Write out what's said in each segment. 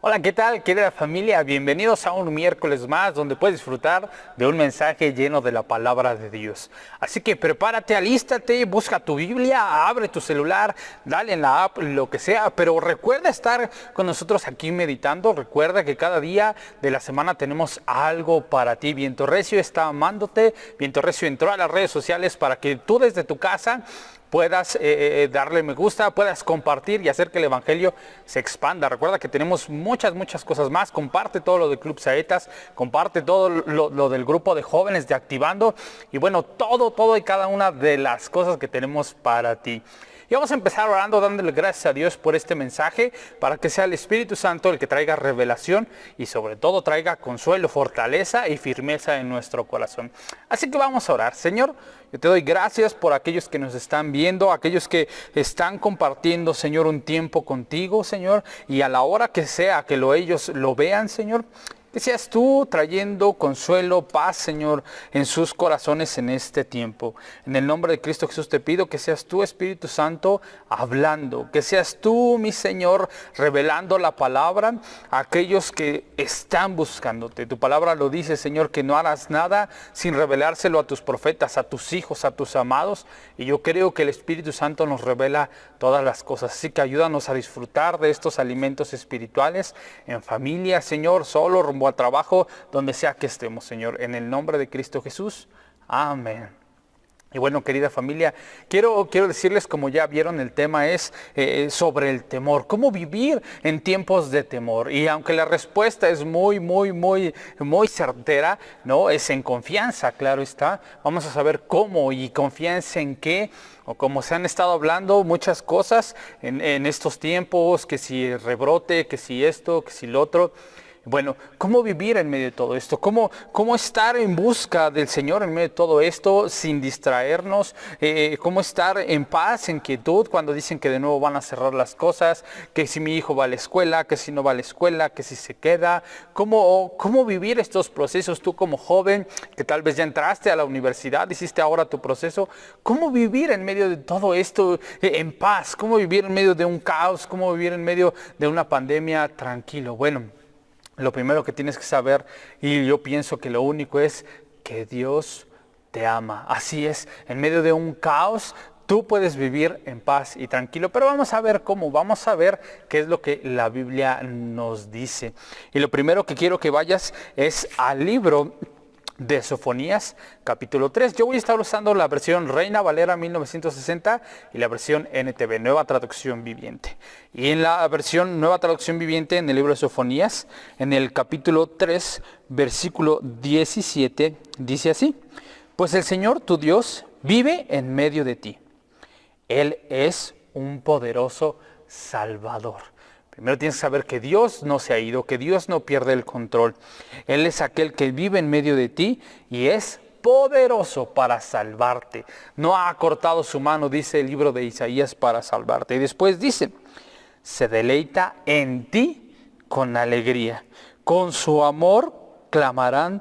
Hola, ¿qué tal, querida familia? Bienvenidos a un miércoles más donde puedes disfrutar de un mensaje lleno de la palabra de Dios. Así que prepárate, alístate, busca tu Biblia, abre tu celular, dale en la app, lo que sea, pero recuerda estar con nosotros aquí meditando. Recuerda que cada día de la semana tenemos algo para ti. Viento Recio está amándote. Viento Recio entró a las redes sociales para que tú desde tu casa puedas darle me gusta, puedas compartir y hacer que el evangelio se expanda. Recuerda que tenemos muchas cosas más. Comparte todo lo de Club Saetas, comparte todo lo del grupo de jóvenes de Activando y bueno, todo y cada una de las cosas que tenemos para ti. Y vamos a empezar orando, dándole gracias a Dios por este mensaje, para que sea el Espíritu Santo el que traiga revelación y sobre todo traiga consuelo, fortaleza y firmeza en nuestro corazón. Así que vamos a orar. Señor, yo te doy gracias por aquellos que nos están viendo, aquellos que están compartiendo, Señor, un tiempo contigo, Señor, y a la hora que sea que ellos lo vean, Señor, que seas tú trayendo consuelo, paz, Señor, en sus corazones en este tiempo. En el nombre de Cristo Jesús te pido que seas tú, Espíritu Santo, hablando. Que seas tú, mi Señor, revelando la palabra a aquellos que están buscándote. Tu palabra lo dice, Señor, que no harás nada sin revelárselo a tus profetas, a tus hijos, a tus amados. Y yo creo que el Espíritu Santo nos revela todas las cosas. Así que ayúdanos a disfrutar de estos alimentos espirituales en familia, Señor, solo rumbo a trabajo, donde sea que estemos, Señor, en el nombre de Cristo Jesús. Amén. Y bueno, querida familia, quiero decirles, como ya vieron, el tema es sobre el temor. ¿Cómo vivir en tiempos de temor? Y aunque la respuesta es muy certera, ¿no? Es en confianza, claro está. Vamos a saber cómo y confianza en qué, o como se han estado hablando muchas cosas en estos tiempos, que si el rebrote, que si esto, que si lo otro. Bueno, ¿cómo vivir en medio de todo esto? ¿Cómo estar en busca del Señor en medio de todo esto sin distraernos? ¿Cómo estar en paz, en quietud cuando dicen que de nuevo van a cerrar las cosas? Que si mi hijo va a la escuela, que si no va a la escuela, que si se queda. ¿Cómo vivir estos procesos tú como joven que tal vez ya entraste a la universidad, hiciste ahora tu proceso? ¿Cómo vivir en medio de todo esto en paz? ¿Cómo vivir en medio de un caos? ¿Cómo vivir en medio de una pandemia tranquilo? Bueno, lo primero que tienes que saber, y yo pienso que lo único, es que Dios te ama. Así es, en medio de un caos, tú puedes vivir en paz y tranquilo. Pero vamos a ver cómo, vamos a ver qué es lo que la Biblia nos dice. Y lo primero que quiero que vayas es al libro de Sofonías, capítulo 3. Yo voy a estar usando la versión Reina Valera 1960 y la versión NTV, Nueva Traducción Viviente. Y en la versión Nueva Traducción Viviente, en el libro de Sofonías, en el capítulo 3, versículo 17, dice así: pues el Señor tu Dios vive en medio de ti. Él es un poderoso Salvador. Primero tienes que saber que Dios no se ha ido, que Dios no pierde el control. Él es aquel que vive en medio de ti y es poderoso para salvarte. No ha cortado su mano, dice el libro de Isaías, para salvarte. Y después dice: se deleita en ti con alegría. Con su amor calmará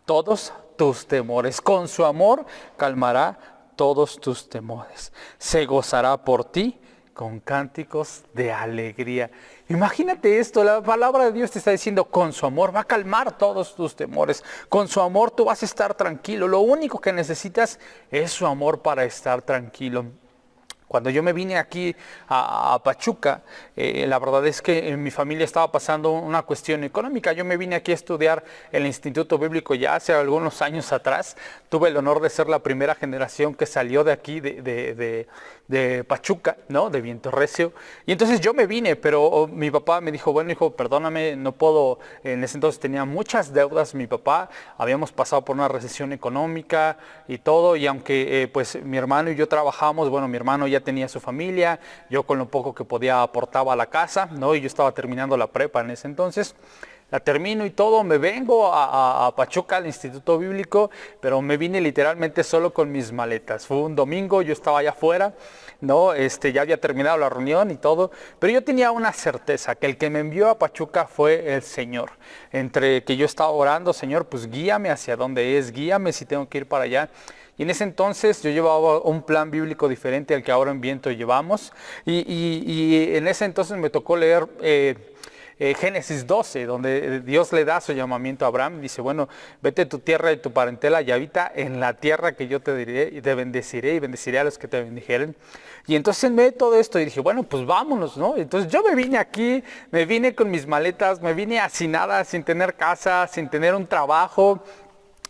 todos tus temores. Con su amor calmará todos tus temores. Se gozará por ti con cánticos de alegría. Imagínate esto, la palabra de Dios te está diciendo: con su amor va a calmar todos tus temores. Con su amor tú vas a estar tranquilo. Lo único que necesitas es su amor para estar tranquilo. Cuando yo me vine aquí a Pachuca, la verdad es que en mi familia estaba pasando una cuestión económica. Yo me vine aquí a estudiar el Instituto Bíblico ya hace algunos años atrás. Tuve el honor de ser la primera generación que salió de aquí, de Pachuca, ¿no? De Viento Recio. Y entonces yo me vine, pero mi papá me dijo: bueno, hijo, perdóname, no puedo. En ese entonces tenía muchas deudas mi papá. Habíamos pasado por una recesión económica y todo. Y aunque pues mi hermano y yo trabajamos, bueno, mi hermano ya tenía su familia, yo con lo poco que podía aportaba a la casa, ¿no? Y yo estaba terminando la prepa en ese entonces. La termino y todo, me vengo a Pachuca, al Instituto Bíblico, pero me vine literalmente solo con mis maletas. Fue un domingo, yo estaba allá afuera, ¿no? Ya había terminado la reunión y todo, pero yo tenía una certeza, que el que me envió a Pachuca fue el Señor. Entre que yo estaba orando: Señor, pues guíame hacia dónde es, guíame si tengo que ir para allá. Y en ese entonces yo llevaba un plan bíblico diferente al que ahora en Viento llevamos. Y en ese entonces me tocó leer Génesis 12, donde Dios le da su llamamiento a Abraham. Dice, bueno, vete de tu tierra y tu parentela y habita en la tierra que yo te diré y te bendeciré y bendeciré a los que te bendijeren. Y entonces en medio de todo esto dije, bueno, pues vámonos, ¿no? Entonces yo me vine aquí, me vine con mis maletas, me vine así nada, sin tener casa, sin tener un trabajo.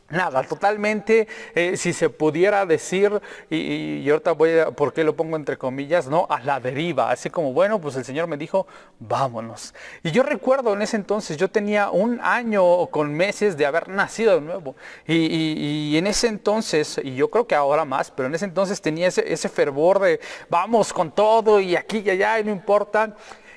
Nada, totalmente, si se pudiera decir, y ahorita voy a, ¿por qué lo pongo entre comillas? No, a la deriva, así como, bueno, pues el Señor me dijo, vámonos. Y yo recuerdo en ese entonces, yo tenía 1 año con meses de haber nacido de nuevo. Y en ese entonces, y yo creo que ahora más, pero en ese entonces tenía ese fervor de, vamos con todo, y aquí y allá, y no importa.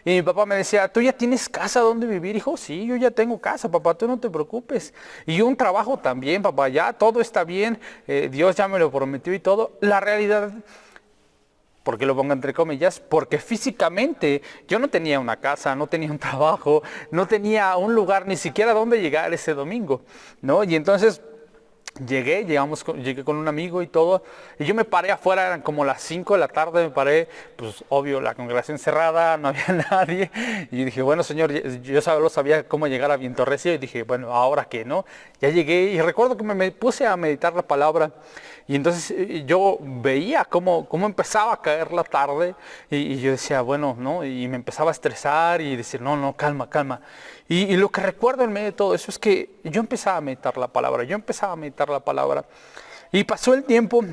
Y mi papá me decía, ¿tú ya tienes casa donde vivir? Hijo, sí, yo ya tengo casa, papá, tú no te preocupes. Y un trabajo también, papá, ya todo está bien, Dios ya me lo prometió y todo. La realidad, ¿por qué lo pongo entre comillas? Porque físicamente yo no tenía una casa, no tenía un trabajo, no tenía un lugar ni siquiera donde llegar ese domingo, ¿no? Y entonces llegué con un amigo y todo, y yo me paré afuera, eran como las 5 de la tarde, me paré, pues obvio, la congregación cerrada, no había nadie, y dije, bueno Señor, yo solo sabía cómo llegar a Viento Recio, y dije, bueno, ¿ahora qué, no? Ya llegué, y recuerdo que me puse a meditar la palabra, y entonces yo veía cómo empezaba a caer la tarde, y yo decía, bueno, ¿no? Y me empezaba a estresar, y decir, no, calma, calma. Y lo que recuerdo en medio de todo eso es que yo empezaba a meditar la palabra, y pasó el tiempo,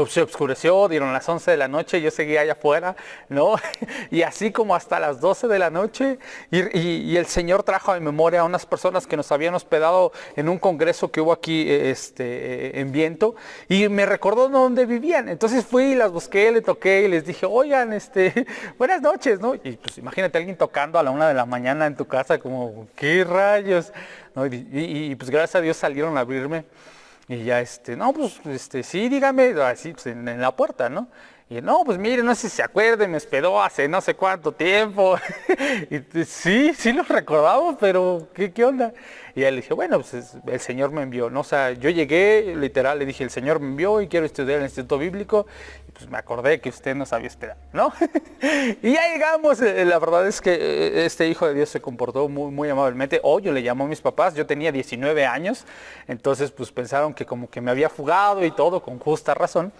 se oscureció, dieron las 11 de la noche, yo seguía allá afuera, ¿no? Y así como hasta las 12 de la noche, y el Señor trajo a mi memoria a unas personas que nos habían hospedado en un congreso que hubo aquí en Viento, y me recordó dónde vivían. Entonces fui y las busqué, le toqué y les dije, oigan, buenas noches, ¿no? Y pues imagínate a alguien tocando a la 1 de la mañana en tu casa, como, ¿qué rayos? ¿No? Y pues gracias a Dios salieron a abrirme. Y ya, no, pues, sí, dígame, así, pues, en la puerta, ¿no? Y no, pues mire, no sé si se acuerde, me hospedó hace no sé cuánto tiempo. Y sí lo recordamos, pero ¿qué onda? Y él le dije, bueno, pues el Señor me envió, ¿no? O sea, yo llegué, literal, le dije, el Señor me envió y quiero estudiar en el Instituto Bíblico. Y pues me acordé que usted nos había hospedado, ¿no? Y ya llegamos, la verdad es que este hijo de Dios se comportó muy, muy amablemente. Yo le llamó a mis papás, yo tenía 19 años, entonces pues pensaron que como que me había fugado y todo, con justa razón,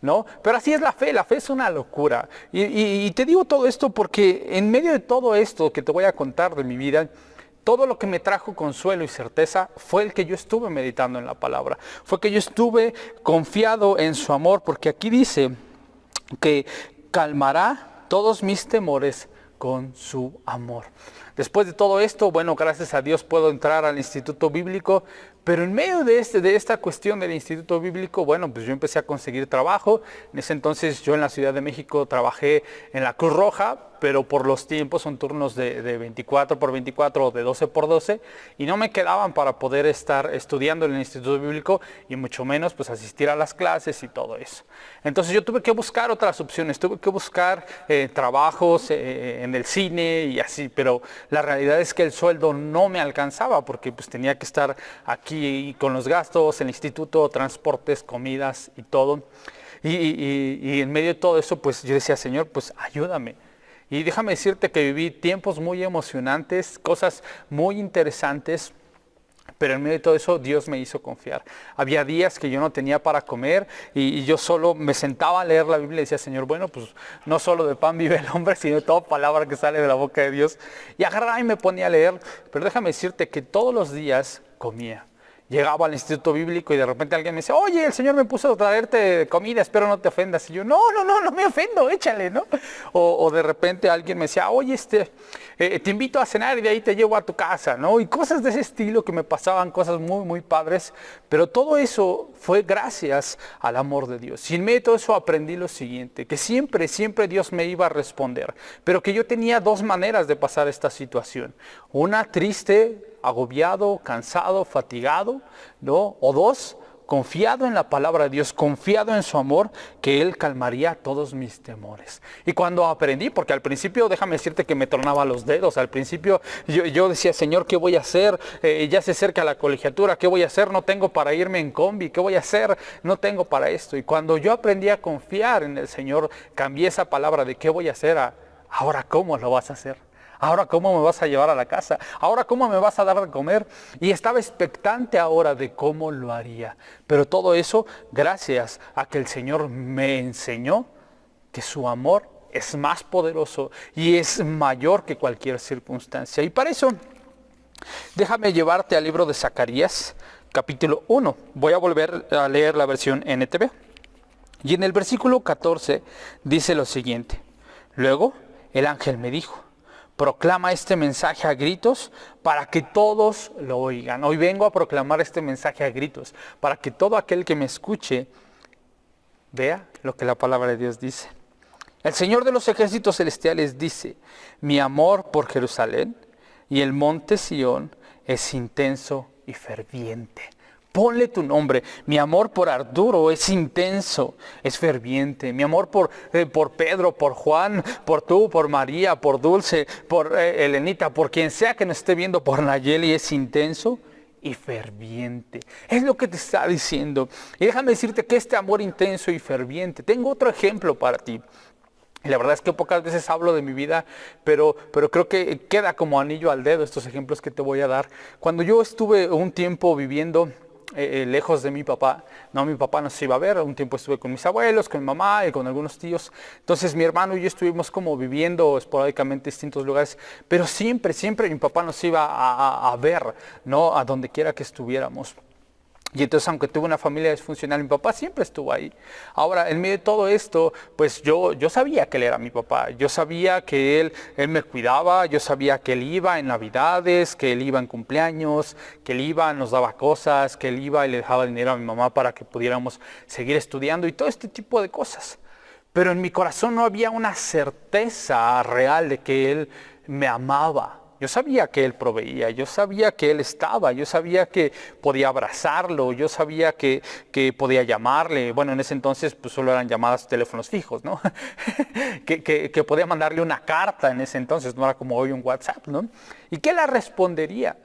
¿no? Pero así es la fe es una locura. Y te digo todo esto porque en medio de todo esto que te voy a contar de mi vida, todo lo que me trajo consuelo y certeza fue el que yo estuve meditando en la palabra. Fue que yo estuve confiado en su amor, porque aquí dice que calmará todos mis temores con su amor. Después de todo esto, bueno, gracias a Dios puedo entrar al Instituto Bíblico, pero en medio de esta cuestión del Instituto Bíblico, bueno, pues yo empecé a conseguir trabajo. En ese entonces yo en la Ciudad de México trabajé en la Cruz Roja, pero por los tiempos son turnos de 24 por 24 o de 12 por 12, y no me quedaban para poder estar estudiando en el Instituto Bíblico, y mucho menos pues asistir a las clases y todo eso. Entonces yo tuve que buscar otras opciones, tuve que buscar trabajos en el cine y así, pero la realidad es que el sueldo no me alcanzaba, porque pues tenía que estar aquí con los gastos, el instituto, transportes, comidas y todo. Y en medio de todo eso, pues yo decía, Señor, pues ayúdame. Y déjame decirte que viví tiempos muy emocionantes, cosas muy interesantes, pero en medio de todo eso Dios me hizo confiar. Había días que yo no tenía para comer y yo solo me sentaba a leer la Biblia y decía, Señor, bueno, pues no solo de pan vive el hombre, sino de toda palabra que sale de la boca de Dios. Y agarraba y me ponía a leer, pero déjame decirte que todos los días comía. Llegaba al Instituto Bíblico y de repente alguien me decía, oye, el Señor me puso a traerte comida, espero no te ofendas. Y yo, no me ofendo, échale, ¿no? O de repente alguien me decía, oye, te invito a cenar y de ahí te llevo a tu casa, ¿no? Y cosas de ese estilo que me pasaban, cosas muy, muy padres. Pero todo eso fue gracias al amor de Dios. Y en medio de todo eso aprendí lo siguiente, que siempre Dios me iba a responder. Pero que yo tenía 2 maneras de pasar esta situación. Una triste, agobiado, cansado, fatigado, ¿no? O 2, confiado en la palabra de Dios, confiado en su amor, que Él calmaría todos mis temores. Y cuando aprendí, porque al principio, déjame decirte que me tronaba los dedos, al principio yo decía, Señor, ¿qué voy a hacer? Ya se acerca la colegiatura, ¿qué voy a hacer? No tengo para irme en combi, ¿qué voy a hacer? No tengo para esto. Y cuando yo aprendí a confiar en el Señor, cambié esa palabra de ¿qué voy a hacer? Ahora, ¿cómo lo vas a hacer? Ahora, ¿cómo me vas a llevar a la casa? Ahora, ¿cómo me vas a dar de comer? Y estaba expectante ahora de cómo lo haría. Pero todo eso gracias a que el Señor me enseñó que su amor es más poderoso y es mayor que cualquier circunstancia. Y para eso, déjame llevarte al libro de Zacarías, capítulo 1. Voy a volver a leer la versión NTV. Y en el versículo 14 dice lo siguiente. Luego, el ángel me dijo, proclama este mensaje a gritos para que todos lo oigan. Hoy vengo a proclamar este mensaje a gritos, para que todo aquel que me escuche vea lo que la palabra de Dios dice. El Señor de los ejércitos celestiales dice, mi amor por Jerusalén y el monte Sión es intenso y ferviente. Ponle tu nombre. Mi amor por Arturo es intenso, es ferviente. Mi amor por Pedro, por Juan, por tú, por María, por Dulce, por Elenita, por quien sea que nos esté viendo, por Nayeli, es intenso y ferviente. Es lo que te está diciendo. Y déjame decirte que este amor intenso y ferviente, tengo otro ejemplo para ti. Y la verdad es que pocas veces hablo de mi vida, pero creo que queda como anillo al dedo estos ejemplos que te voy a dar. Cuando yo estuve un tiempo viviendo lejos de mi papá no se iba a ver, un tiempo estuve con mis abuelos, con mi mamá y con algunos tíos, entonces mi hermano y yo estuvimos como viviendo esporádicamente en distintos lugares, pero siempre mi papá nos iba a ver, ¿no? A donde quiera que estuviéramos. Y entonces, aunque tuve una familia disfuncional, mi papá siempre estuvo ahí. Ahora, en medio de todo esto, pues yo sabía que él era mi papá. Yo sabía que él me cuidaba, yo sabía que él iba en Navidades, que él iba en cumpleaños, que él iba, nos daba cosas, que él iba y le dejaba dinero a mi mamá para que pudiéramos seguir estudiando y todo este tipo de cosas. Pero en mi corazón no había una certeza real de que él me amaba. Yo sabía que él proveía, yo sabía que él estaba, yo sabía que podía abrazarlo, yo sabía que podía llamarle. Bueno, en ese entonces pues solo eran llamadas teléfonos fijos, ¿no? que podía mandarle una carta en ese entonces, no era como hoy un WhatsApp, ¿no? Y que él la respondería.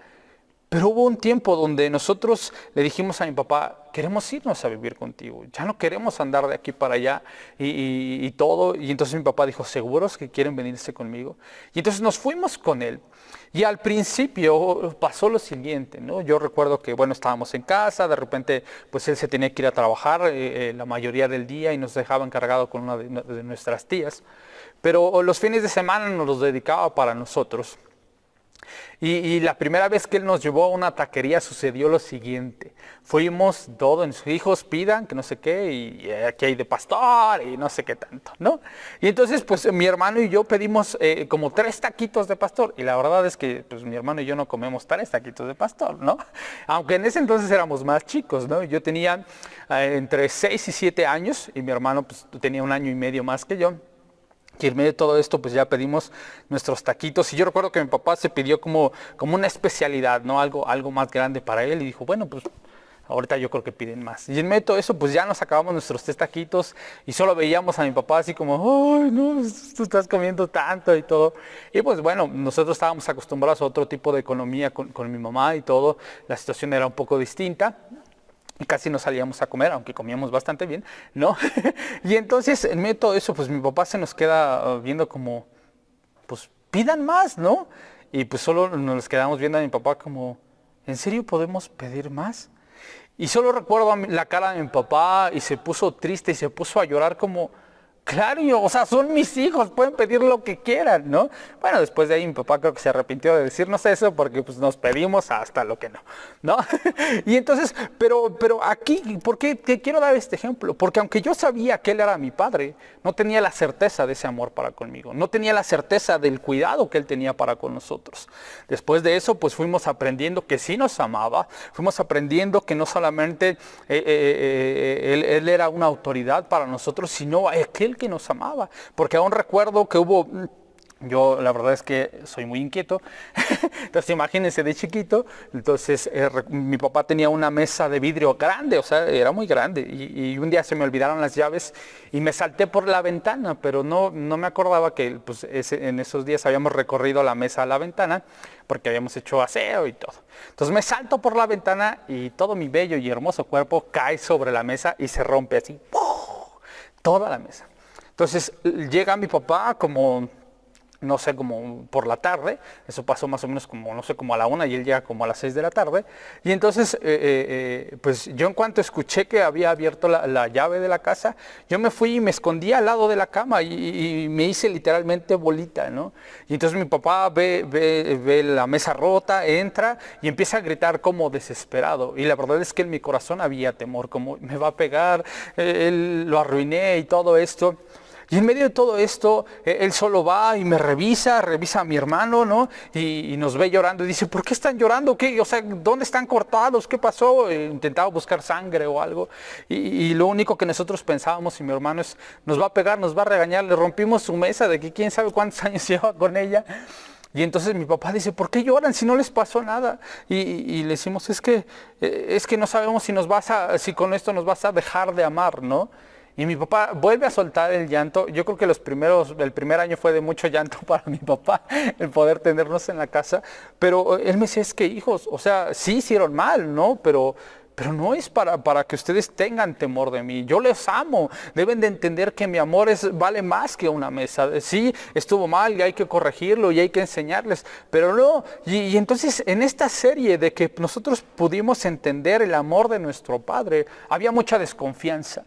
Pero hubo un tiempo donde nosotros le dijimos a mi papá, queremos irnos a vivir contigo, ya no queremos andar de aquí para allá y todo. Y entonces mi papá dijo, ¿seguros que quieren venirse conmigo? Y entonces nos fuimos con él. Y al principio pasó lo siguiente, ¿no? Yo recuerdo que, bueno, estábamos en casa, de repente pues él se tenía que ir a trabajar la mayoría del día y nos dejaba encargado con una de nuestras tías. Pero los fines de semana nos los dedicaba para nosotros. Y la primera vez que él nos llevó a una taquería sucedió lo siguiente. Fuimos todos, en sus hijos pidan, que no sé qué, y aquí hay de pastor, y no sé qué tanto, ¿no? Y entonces, pues mi hermano y yo pedimos como 3 taquitos de pastor. Y la verdad es que pues mi hermano y yo no comemos 3 taquitos de pastor, ¿no? Aunque en ese entonces éramos más chicos, ¿no? Yo tenía entre 6 y 7 años, y mi hermano pues tenía 1 año y medio más que yo. Y en medio de todo esto, pues ya pedimos nuestros taquitos. Y yo recuerdo que mi papá se pidió como una especialidad, ¿no? Algo más grande para él. Y dijo, bueno, pues ahorita yo creo que piden más. Y en medio de todo eso, pues ya nos acabamos nuestros 3 taquitos. Y solo veíamos a mi papá así como, ay, no, tú estás comiendo tanto y todo. Y pues bueno, nosotros estábamos acostumbrados a otro tipo de economía con mi mamá y todo. La situación era un poco distinta. Y casi no salíamos a comer, aunque comíamos bastante bien, ¿no? Y entonces, en medio de todo eso, pues mi papá se nos queda viendo como, pues pidan más, ¿no? Y pues solo nos quedamos viendo a mi papá como, ¿en serio podemos pedir más? Y solo recuerdo la cara de mi papá y se puso triste y se puso a llorar como, claro, o sea, son mis hijos, pueden pedir lo que quieran, ¿no? Bueno, después de ahí mi papá creo que se arrepintió de decirnos eso porque pues nos pedimos hasta lo que no, ¿no? Y entonces, pero aquí, ¿por qué te quiero dar este ejemplo? Porque aunque yo sabía que él era mi padre, no tenía la certeza de ese amor para conmigo, no tenía la certeza del cuidado que él tenía para con nosotros. Después de eso, pues fuimos aprendiendo que sí nos amaba, fuimos aprendiendo que no solamente él era una autoridad para nosotros, sino aquel que nos amaba, porque aún recuerdo que hubo Yo la verdad es que soy muy inquieto, entonces imagínense de chiquito, entonces mi papá tenía una mesa de vidrio grande, o sea, era muy grande, y un día se me olvidaron las llaves y me salté por la ventana, pero no me acordaba que pues, en esos días habíamos recorrido la mesa a la ventana, porque habíamos hecho aseo y todo. Entonces me salto por la ventana y todo mi bello y hermoso cuerpo cae sobre la mesa y se rompe así, ¡pum! Toda la mesa. Entonces llega mi papá como no sé, como por la tarde, eso pasó más o menos como, no sé, como a la 1 y él llega como a las 6 de la tarde, y entonces, pues yo en cuanto escuché que había abierto la llave de la casa, yo me fui y me escondí al lado de la cama y me hice literalmente bolita, ¿no? Y entonces mi papá ve la mesa rota, entra y empieza a gritar como desesperado, y la verdad es que en mi corazón había temor, como me va a pegar, él lo arruiné y todo esto. Y en medio de todo esto, él solo va y me revisa a mi hermano, ¿no? Y nos ve llorando y dice, ¿por qué están llorando? ¿Qué? O sea, ¿dónde están cortados? ¿Qué pasó? Intentaba buscar sangre o algo. Y lo único que nosotros pensábamos, y mi hermano es, nos va a pegar, nos va a regañar. Le rompimos su mesa de que quién sabe cuántos años lleva con ella. Y entonces mi papá dice, ¿por qué lloran si no les pasó nada? Y le decimos, es que no sabemos si con esto nos vas a dejar de amar, ¿no? Y mi papá vuelve a soltar el llanto. Yo creo que el primer año fue de mucho llanto para mi papá, el poder tenernos en la casa. Pero él me decía, es que hijos, o sea, sí hicieron mal, ¿no? Pero no es para que ustedes tengan temor de mí. Yo les amo. Deben de entender que mi amor vale más que una mesa. Sí, estuvo mal y hay que corregirlo y hay que enseñarles. Pero no. Y entonces en esta serie de que nosotros pudimos entender el amor de nuestro Padre, había mucha desconfianza.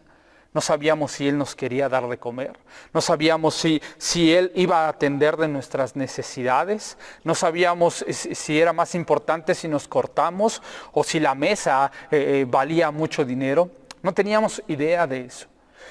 No sabíamos si Él nos quería dar de comer. No sabíamos si Él iba a atender de nuestras necesidades. No sabíamos si era más importante si nos cortamos o si la mesa valía mucho dinero. No teníamos idea de eso.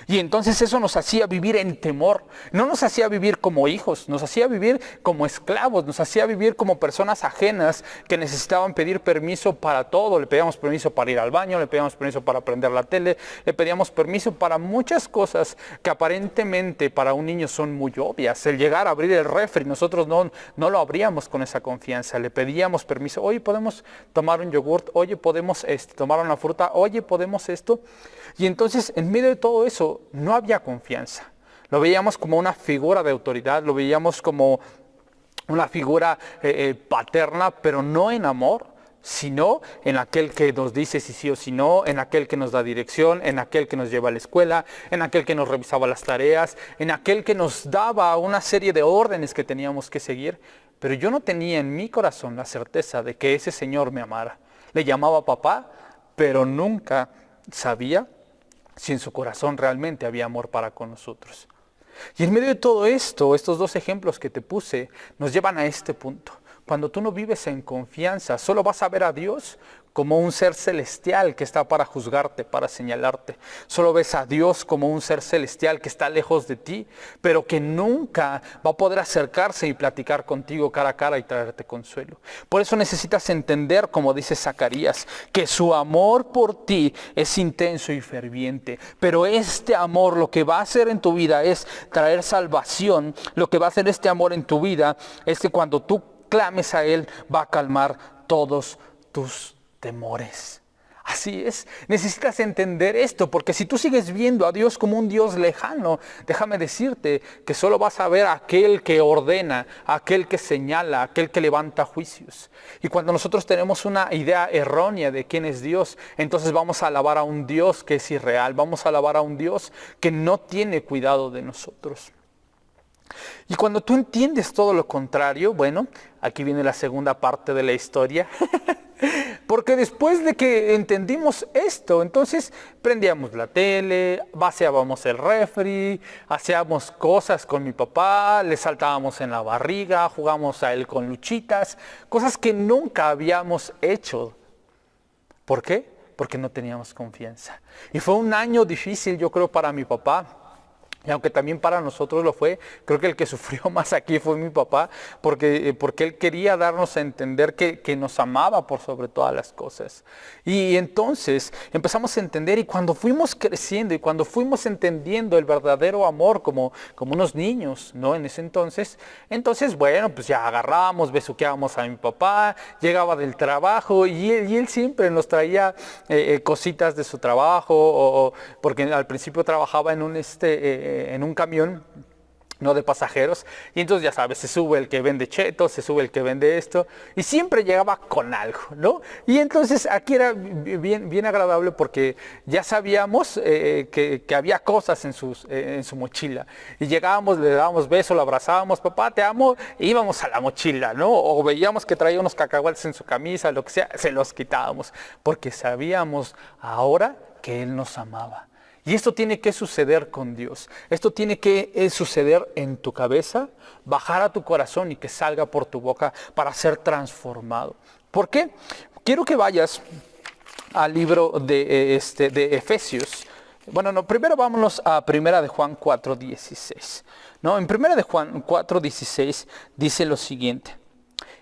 Y entonces eso nos hacía vivir en temor. No nos hacía vivir como hijos, nos hacía vivir como esclavos, nos hacía vivir como personas ajenas que necesitaban pedir permiso para todo. Le pedíamos permiso para ir al baño, le pedíamos permiso para prender la tele, le pedíamos permiso para muchas cosas que aparentemente para un niño son muy obvias. El llegar a abrir el refri, nosotros no lo abríamos con esa confianza. Le pedíamos permiso, oye, podemos tomar un yogurt, oye, podemos tomar una fruta, oye, podemos esto. Y entonces en medio de todo eso no había confianza. Lo veíamos como una figura de autoridad, lo veíamos como una figura paterna, pero no en amor, sino en aquel que nos dice si sí o si no, en aquel que nos da dirección, en aquel que nos lleva a la escuela, en aquel que nos revisaba las tareas, en aquel que nos daba una serie de órdenes que teníamos que seguir. Pero yo no tenía en mi corazón la certeza de que ese Señor me amara. Le llamaba papá, pero nunca sabía si en su corazón realmente había amor para con nosotros. Y en medio de todo esto, estos dos ejemplos que te puse, nos llevan a este punto. Cuando tú no vives en confianza, solo vas a ver a Dios como un ser celestial que está para juzgarte, para señalarte. Solo ves a Dios como un ser celestial que está lejos de ti, pero que nunca va a poder acercarse y platicar contigo cara a cara y traerte consuelo. Por eso necesitas entender, como dice Zacarías, que su amor por ti es intenso y ferviente. Pero este amor lo que va a hacer en tu vida es traer salvación. Lo que va a hacer este amor en tu vida es que cuando tú clames a Él, va a calmar todos tus temores. Así es, necesitas entender esto, porque si tú sigues viendo a Dios como un Dios lejano, déjame decirte que solo vas a ver a aquel que ordena, a aquel que señala, a aquel que levanta juicios. Y cuando nosotros tenemos una idea errónea de quién es Dios, entonces vamos a alabar a un Dios que es irreal, vamos a alabar a un Dios que no tiene cuidado de nosotros. Y cuando tú entiendes todo lo contrario, bueno, aquí viene la segunda parte de la historia. Porque después de que entendimos esto, entonces prendíamos la tele, vaciábamos el refri, hacíamos cosas con mi papá, le saltábamos en la barriga, jugábamos a él con luchitas, cosas que nunca habíamos hecho. ¿Por qué? Porque no teníamos confianza. Y fue un año difícil, yo creo, para mi papá. Y aunque también para nosotros lo fue, creo que el que sufrió más aquí fue mi papá, porque él quería darnos a entender que nos amaba por sobre todas las cosas. Y entonces empezamos a entender, y cuando fuimos creciendo y cuando fuimos entendiendo el verdadero amor como unos niños, ¿no? En ese entonces, bueno, pues ya agarrábamos, besuqueábamos a mi papá, llegaba del trabajo y él siempre nos traía cositas de su trabajo, porque al principio trabajaba en un camión, no de pasajeros, y entonces ya sabes, se sube el que vende chetos, se sube el que vende esto, y siempre llegaba con algo, ¿no? Y entonces aquí era bien agradable porque ya sabíamos que había cosas en su mochila, y llegábamos, le dábamos beso, lo abrazábamos, papá te amo, e íbamos a la mochila, ¿no? O veíamos que traía unos cacahuates en su camisa, lo que sea, se los quitábamos, porque sabíamos ahora que él nos amaba. Y esto tiene que suceder con Dios. Esto tiene que suceder en tu cabeza, bajar a tu corazón y que salga por tu boca para ser transformado. ¿Por qué? Quiero que vayas al libro de Efesios. Bueno, no, primero vámonos a 1 de Juan 4:16. No, en 1 de Juan 4:16 dice lo siguiente.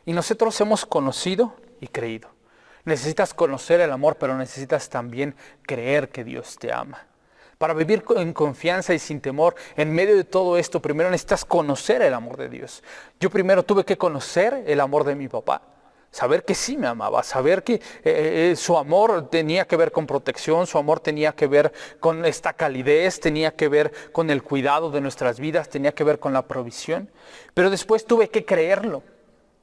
Y nosotros hemos conocido y creído. Necesitas conocer el amor, pero necesitas también creer que Dios te ama. Para vivir en confianza y sin temor, en medio de todo esto, primero necesitas conocer el amor de Dios. Yo primero tuve que conocer el amor de mi papá. Saber que sí me amaba, saber que su amor tenía que ver con protección, su amor tenía que ver con esta calidez, tenía que ver con el cuidado de nuestras vidas, tenía que ver con la provisión. Pero después tuve que creerlo,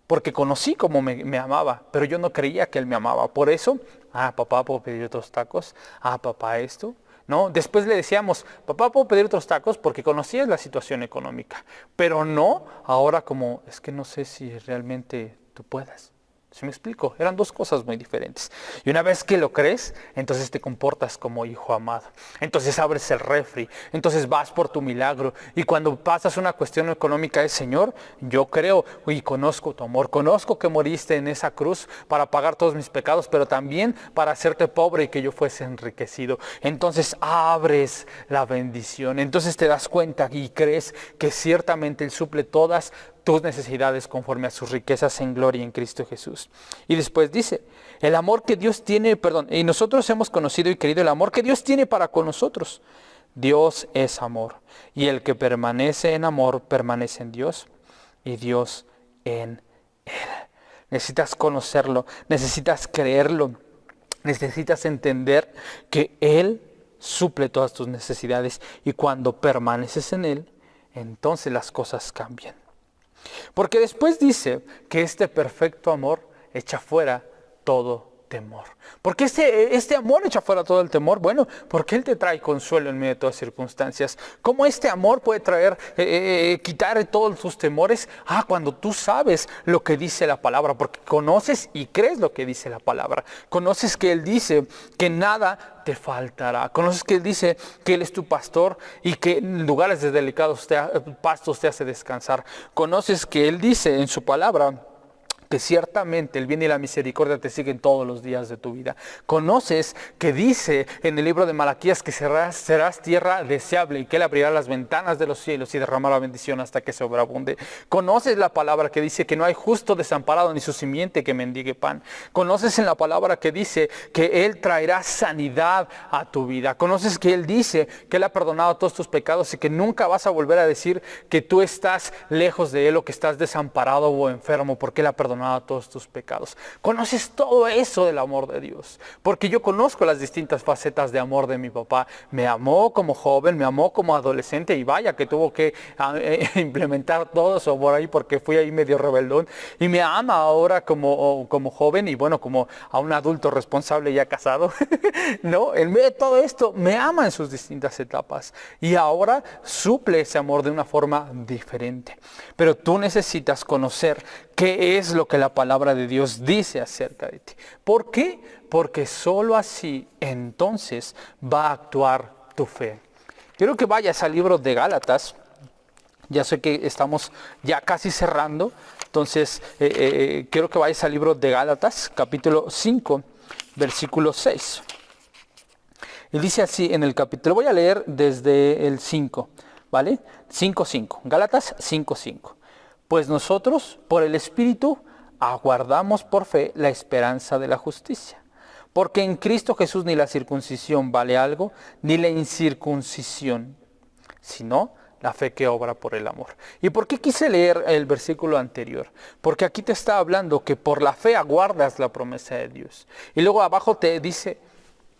porque conocí cómo me amaba, pero yo no creía que él me amaba. Por eso, papá, ¿puedo pedir otros tacos? Papá, esto. ¿No? Después le decíamos, papá, ¿puedo pedir otros tacos? Porque conocías la situación económica. Pero no, ahora como, es que no sé si realmente tú puedas. ¿Sí me explico? Eran dos cosas muy diferentes. Y una vez que lo crees, entonces te comportas como hijo amado. Entonces abres el refri, entonces vas por tu milagro. Y cuando pasas una cuestión económica es, Señor, yo creo y conozco tu amor. Conozco que moriste en esa cruz para pagar todos mis pecados, pero también para hacerte pobre y que yo fuese enriquecido. Entonces abres la bendición. Entonces te das cuenta y crees que ciertamente Él suple todas tus necesidades conforme a sus riquezas en gloria en Cristo Jesús. Y después dice, el amor que Dios tiene, y nosotros hemos conocido y querido el amor que Dios tiene para con nosotros. Dios es amor, y el que permanece en amor permanece en Dios, y Dios en Él. Necesitas conocerlo, necesitas creerlo, necesitas entender que Él suple todas tus necesidades, y cuando permaneces en Él, entonces las cosas cambian. Porque después dice que este perfecto amor echa fuera todo temor. ¿Por qué este amor echa fuera todo el temor? Bueno, porque Él te trae consuelo en medio de todas circunstancias. ¿Cómo este amor puede traer, quitar todos tus temores? Cuando tú sabes lo que dice la palabra, porque conoces y crees lo que dice la palabra. Conoces que Él dice que nada te faltará. Conoces que Él dice que Él es tu pastor y que en lugares de delicados pastos te hace descansar. Conoces que Él dice en su palabra que ciertamente el bien y la misericordia te siguen todos los días de tu vida. Conoces que dice en el libro de Malaquías que serás tierra deseable y que Él abrirá las ventanas de los cielos y derramará bendición hasta que sobreabunde. Conoces la palabra que dice que no hay justo desamparado ni su simiente que mendigue pan. Conoces en la palabra que dice que Él traerá sanidad a tu vida. Conoces que Él dice que Él ha perdonado todos tus pecados y que nunca vas a volver a decir que tú estás lejos de Él o que estás desamparado o enfermo, porque Él ha perdonado a todos tus pecados. Conoces todo eso del amor de Dios, porque yo conozco las distintas facetas de amor de mi papá. Me amó como joven, me amó como adolescente, y vaya que tuvo que implementar todo eso por ahí, porque fui ahí medio rebeldón, y me ama ahora como joven y bueno, como a un adulto responsable ya casado. No, en medio de todo esto me ama en sus distintas etapas, y ahora suple ese amor de una forma diferente. Pero tú necesitas conocer qué es lo que la palabra de Dios dice acerca de ti. ¿Por qué? Porque solo así entonces va a actuar tu fe. Quiero que vayas al libro de Gálatas. Ya sé que estamos ya casi cerrando. Entonces quiero que vayas al libro de Gálatas, capítulo 5, versículo 6. Y dice así en el capítulo, voy a leer desde el 5. ¿vale? 5:5, Gálatas 5:5. Pues nosotros, por el Espíritu, aguardamos por fe la esperanza de la justicia. Porque en Cristo Jesús ni la circuncisión vale algo, ni la incircuncisión, sino la fe que obra por el amor. ¿Y por qué quise leer el versículo anterior? Porque aquí te está hablando que por la fe aguardas la promesa de Dios. Y luego abajo te dice,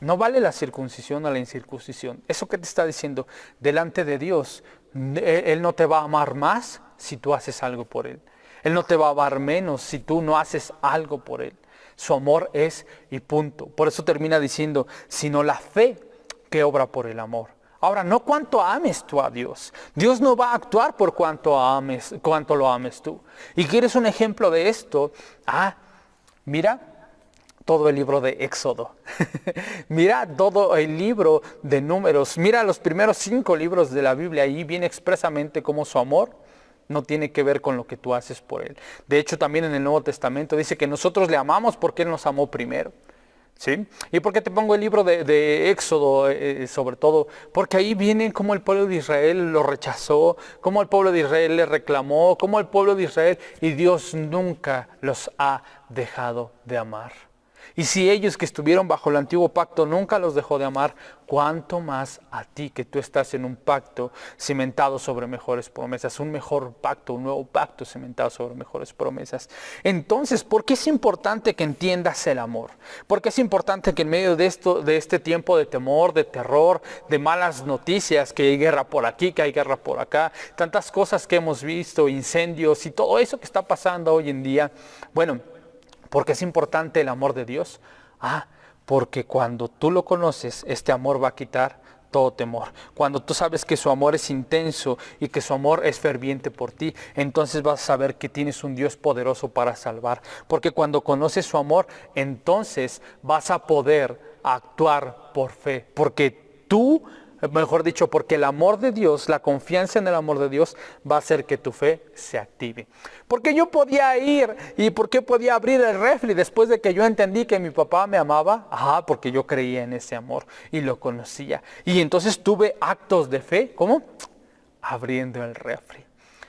no vale la circuncisión o la incircuncisión. ¿Eso qué te está diciendo? Delante de Dios, Él no te va a amar más si tú haces algo por Él. Él no te va a amar menos si tú no haces algo por Él. Su amor es y punto. Por eso termina diciendo, sino la fe que obra por el amor. Ahora, no cuánto ames tú a Dios. Dios no va a actuar por cuánto lo ames tú. ¿Y quieres un ejemplo de esto? Mira todo el libro de Éxodo. Mira todo el libro de Números. Mira los primeros 5 libros de la Biblia. Ahí viene expresamente cómo su amor no tiene que ver con lo que tú haces por Él. De hecho, también en el Nuevo Testamento dice que nosotros le amamos porque Él nos amó primero. ¿Sí? ¿Y por qué te pongo el libro de Éxodo sobre todo? Porque ahí viene cómo el pueblo de Israel lo rechazó, cómo el pueblo de Israel le reclamó, cómo el pueblo de Israel y Dios nunca los ha dejado de amar. Y si ellos que estuvieron bajo el antiguo pacto nunca los dejó de amar, ¿cuánto más a ti que tú estás en un pacto cimentado sobre mejores promesas? Un mejor pacto, un nuevo pacto cimentado sobre mejores promesas. Entonces, ¿por qué es importante que entiendas el amor? ¿Por qué es importante que en medio de este tiempo de temor, de terror, de malas noticias, que hay guerra por aquí, que hay guerra por acá, tantas cosas que hemos visto, incendios y todo eso que está pasando hoy en día? Bueno, ¿por qué es importante el amor de Dios? Porque cuando tú lo conoces, este amor va a quitar todo temor. Cuando tú sabes que su amor es intenso y que su amor es ferviente por ti, entonces vas a saber que tienes un Dios poderoso para salvar. Porque cuando conoces su amor, entonces vas a poder actuar por fe. Porque tú, mejor dicho, porque el amor de Dios, la confianza en el amor de Dios va a hacer que tu fe se active. Porque yo podía ir y ¿por qué podía abrir el refri después de que yo entendí que mi papá me amaba? Porque yo creía en ese amor y lo conocía. Y entonces tuve actos de fe, ¿cómo? Abriendo el refri.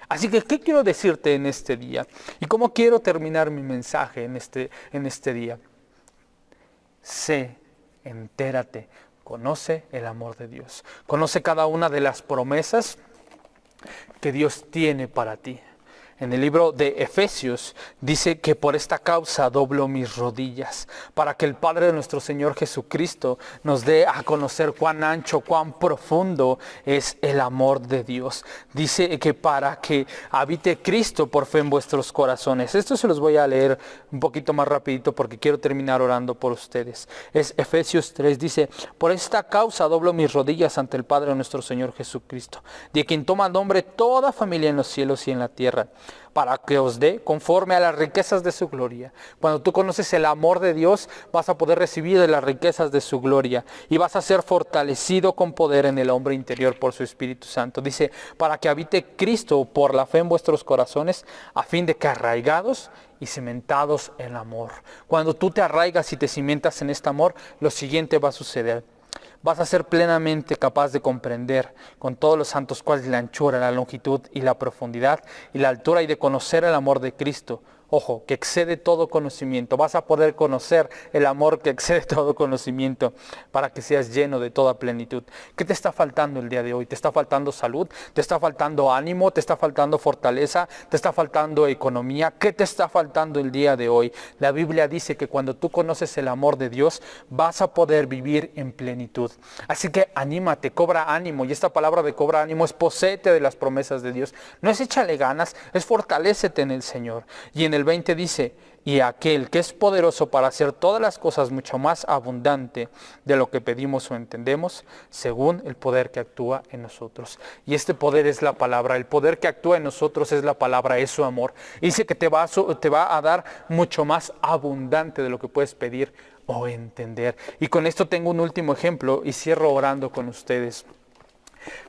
Así que, ¿qué quiero decirte en este día? ¿Y cómo quiero terminar mi mensaje en este día? Entérate. Conoce el amor de Dios. Conoce cada una de las promesas que Dios tiene para ti. En el libro de Efesios dice que por esta causa doblo mis rodillas, para que el Padre de nuestro Señor Jesucristo nos dé a conocer cuán ancho, cuán profundo es el amor de Dios. Dice que para que habite Cristo por fe en vuestros corazones. Esto se los voy a leer un poquito más rapidito porque quiero terminar orando por ustedes. Es Efesios 3, dice, por esta causa doblo mis rodillas ante el Padre de nuestro Señor Jesucristo, de quien toma nombre toda familia en los cielos y en la tierra, para que os dé conforme a las riquezas de su gloria. Cuando tú conoces el amor de Dios, vas a poder recibir de las riquezas de su gloria y vas a ser fortalecido con poder en el hombre interior por su Espíritu Santo. Dice, para que habite Cristo por la fe en vuestros corazones, a fin de que arraigados y cimentados en amor. Cuando tú te arraigas y te cimentas en este amor, lo siguiente va a suceder. Vas a ser plenamente capaz de comprender con todos los santos cuál es la anchura, la longitud y la profundidad y la altura, y de conocer el amor de Cristo. Ojo, que excede todo conocimiento. Vas a poder conocer el amor que excede todo conocimiento para que seas lleno de toda plenitud. ¿Qué te está faltando el día de hoy? ¿Te está faltando salud? ¿Te está faltando ánimo? ¿Te está faltando fortaleza? ¿Te está faltando economía? ¿Qué te está faltando el día de hoy? La Biblia dice que cuando tú conoces el amor de Dios, vas a poder vivir en plenitud. Así que anímate, cobra ánimo. Y esta palabra de cobra ánimo es poséete de las promesas de Dios. No es échale ganas, es fortalécete en el Señor. Y en el 20 dice, y aquel que es poderoso para hacer todas las cosas mucho más abundante de lo que pedimos o entendemos, según el poder que actúa en nosotros. Y este poder es la palabra. El poder que actúa en nosotros es la palabra, es su amor. Y dice que te va a dar mucho más abundante de lo que puedes pedir o entender. Y con esto tengo un último ejemplo y cierro orando con ustedes.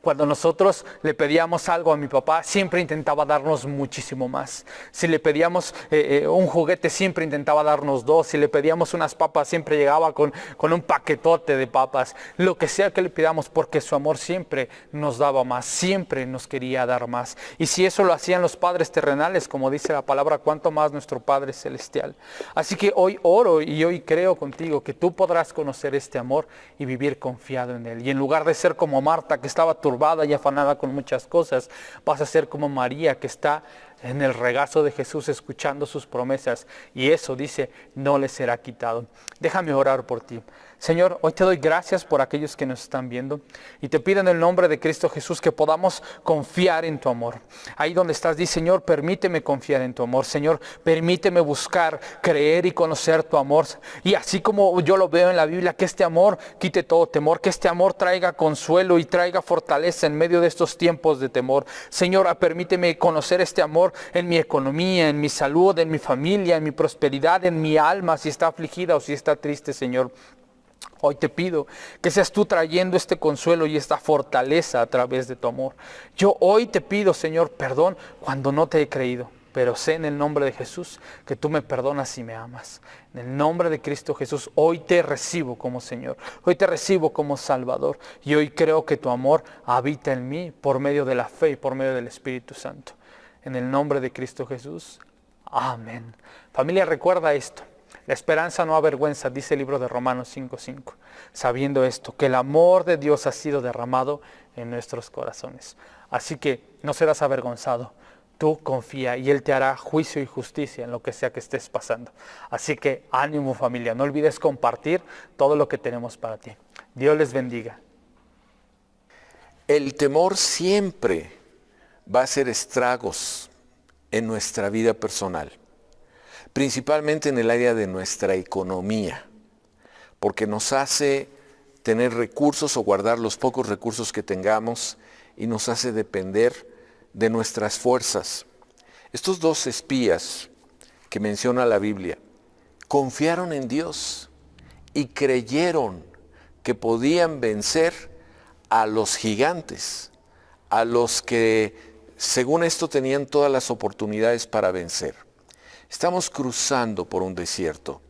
Cuando nosotros le pedíamos algo a mi papá, siempre intentaba darnos muchísimo más. Si le pedíamos un juguete, siempre intentaba darnos dos. Si le pedíamos unas papas, siempre llegaba con un paquetote de papas. Lo que sea que le pidamos, porque su amor siempre nos daba más, siempre nos quería dar más. Y si eso lo hacían los padres terrenales, como dice la palabra, cuánto más nuestro Padre Celestial. Así que hoy oro y hoy creo contigo que tú podrás conocer este amor y vivir confiado en él. Y en lugar de ser como Marta, que estaba turbada y afanada con muchas cosas, vas a ser como María, que está en el regazo de Jesús escuchando sus promesas, y eso, dice, no le será quitado. Déjame orar por ti. Señor, hoy te doy gracias por aquellos que nos están viendo, y te pido en el nombre de Cristo Jesús que podamos confiar en tu amor. Ahí donde estás, di: Señor, permíteme confiar en tu amor. Señor, permíteme buscar, creer y conocer tu amor. Y así como yo lo veo en la Biblia, que este amor quite todo temor, que este amor traiga consuelo y traiga fortaleza en medio de estos tiempos de temor. Señor, permíteme conocer este amor en mi economía, en mi salud, en mi familia, en mi prosperidad, en mi alma, si está afligida o si está triste, Señor. Hoy te pido que seas tú trayendo este consuelo y esta fortaleza a través de tu amor. Yo hoy te pido, Señor, perdón cuando no te he creído, pero sé en el nombre de Jesús que tú me perdonas y me amas. En el nombre de Cristo Jesús, hoy te recibo como Señor, hoy te recibo como Salvador, y hoy creo que tu amor habita en mí por medio de la fe y por medio del Espíritu Santo. En el nombre de Cristo Jesús, amén. Familia, recuerda esto: la esperanza no avergüenza, dice el libro de Romanos 5:5. Sabiendo esto, que el amor de Dios ha sido derramado en nuestros corazones. Así que no serás avergonzado. Tú confía y Él te hará juicio y justicia en lo que sea que estés pasando. Así que ánimo, familia. No olvides compartir todo lo que tenemos para ti. Dios les bendiga. El temor siempre va a hacer estragos en nuestra vida personal, principalmente en el área de nuestra economía, porque nos hace tener recursos o guardar los pocos recursos que tengamos, y nos hace depender de nuestras fuerzas. Estos dos espías que menciona la Biblia confiaron en Dios y creyeron que podían vencer a los gigantes, a los que según esto tenían todas las oportunidades para vencer. Estamos cruzando por un desierto,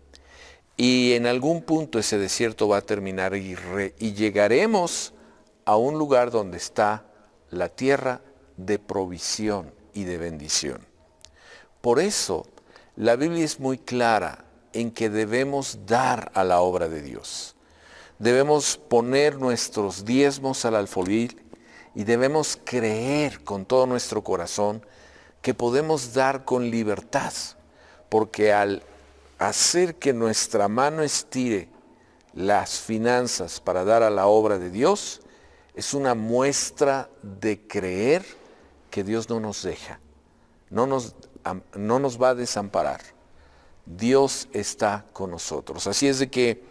y en algún punto ese desierto va a terminar y llegaremos a un lugar donde está la tierra de provisión y de bendición. Por eso la Biblia es muy clara en que debemos dar a la obra de Dios. Debemos poner nuestros diezmos al alfolí y debemos creer con todo nuestro corazón que podemos dar con libertad, porque al hacer que nuestra mano estire las finanzas para dar a la obra de Dios, es una muestra de creer que Dios no nos deja, no nos va a desamparar. Dios está con nosotros. Así es de que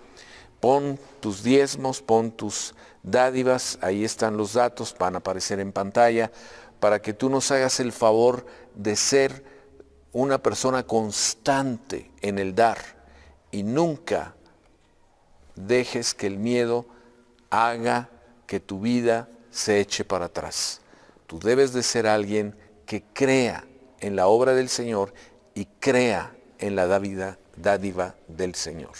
pon tus diezmos, pon tus dádivas, ahí están los datos, van a aparecer en pantalla, para que tú nos hagas el favor de ser una persona constante en el dar, y nunca dejes que el miedo haga que tu vida se eche para atrás. Tú debes de ser alguien que crea en la obra del Señor y crea en la dádiva del Señor.